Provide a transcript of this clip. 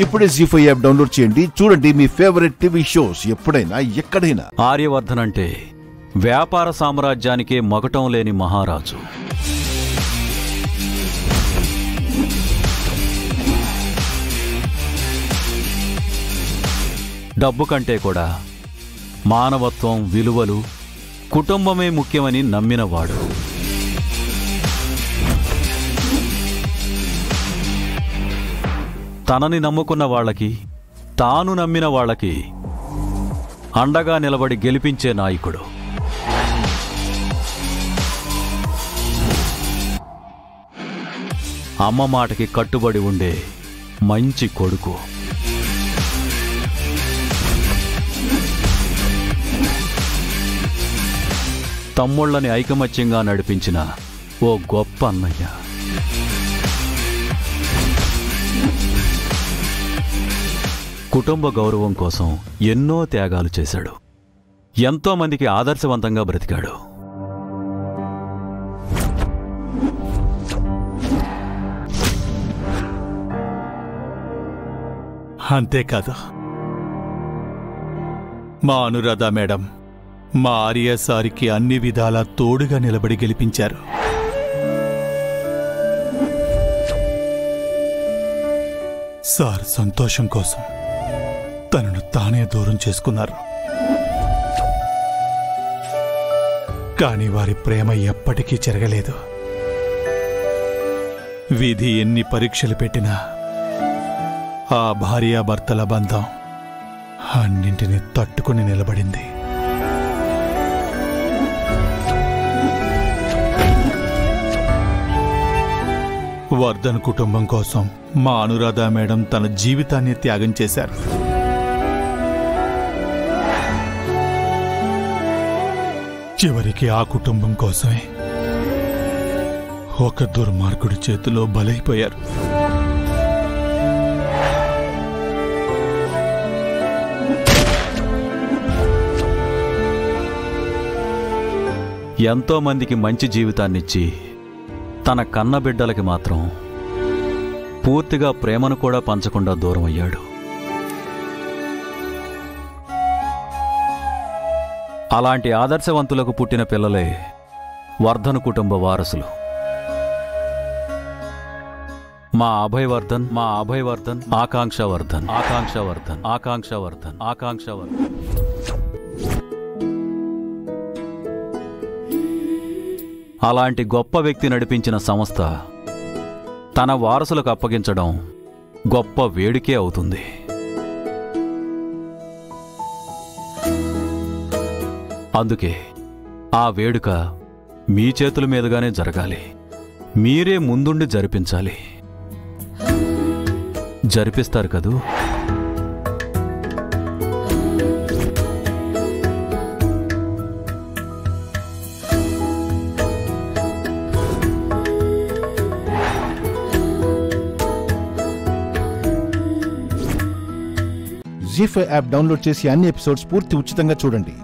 ఇప్పుడే జీ5 app download చేయండి. చూడండి మీ ఫేవరెట్ టీవీ షోస్ ఎప్పుడైనా ఎక్కడైనా. ఆర్యవర్ధన్ అంటే వ్యాపార సామ్రాజ్యానికే మగటం లేని మహారాజు. డబ్బు కంటే కూడా మానవత్వం, విలువలు, కుటుంబమే ముఖ్యమని నమ్మినవాడు. తనని నమ్ముకున్న వాళ్ళకి, తాను నమ్మిన వాళ్ళకి అండగా నిలబడి గెలిపించే నాయకుడు. అమ్మ మాటకి కట్టుబడి ఉండే మంచి కొడుకు. తమ్ముళ్ళని ఐకమత్యంగా నడిపించిన ఓ గొప్ప అన్నయ్య. కుటుంబ గౌరవం కోసం ఎన్నో త్యాగాలు చేశాడు. ఎంతోమందికి ఆదర్శవంతంగా బ్రతికాడు. అంతేకాదు, మా అనురాధ మేడం మా ఆర్య సారికి అన్ని విధాలా తోడుగా నిలబడి గెలిపించారు. సార్ సంతోషం కోసం తనను తానే దూరం చేసుకున్నారు. కాని వారి ప్రేమ ఎప్పటికీ చెరగలేదు. విధి ఎన్ని పరీక్షలు పెట్టినా ఆ భార్యాభర్తల బంధం అన్నింటినీ తట్టుకుని నిలబడింది. వర్ధన్ కుటుంబం కోసం మా అనురాధ మేడం తన జీవితాన్ని త్యాగం చేశారు. చివరికి ఆ కుటుంబం కోసమే ఒక దుర్మార్గుడి చేతిలో బలైపోయారు. ఎంతో మందికి మంచి జీవితాన్నిచ్చి తన కన్నబిడ్డలకి మాత్రం పూర్తిగా ప్రేమను కూడా పంచకుండా దూరం అయ్యాడు. అలాంటి ఆదర్శవంతులకు పుట్టిన పిల్లలే వర్ధన్ కుటుంబ వారసులు. మా అభయవర్ధన్, మా అభయవర్ధన్, ఆకాంక్షవర్ధన్, ఆకాంక్షవర్ధన్, ఆకాంక్షవర్ధన్, ఆకాంక్షవర్ధన్. అలాంటి గొప్ప వ్యక్తి నడిపించిన సంస్థ తన వారసులకు అప్పగించడం గొప్ప వేడుకే అవుతుంది. అందుకే ఆ వేడుక మీ చేతుల మీదుగానే జరగాలి. మీరే ముందుండి జరిపించాలి. జరిపిస్తారు కదూ? జీ5 యాప్ డౌన్లోడ్ చేసి అన్ని ఎపిసోడ్స్ పూర్తి ఉచితంగా చూడండి.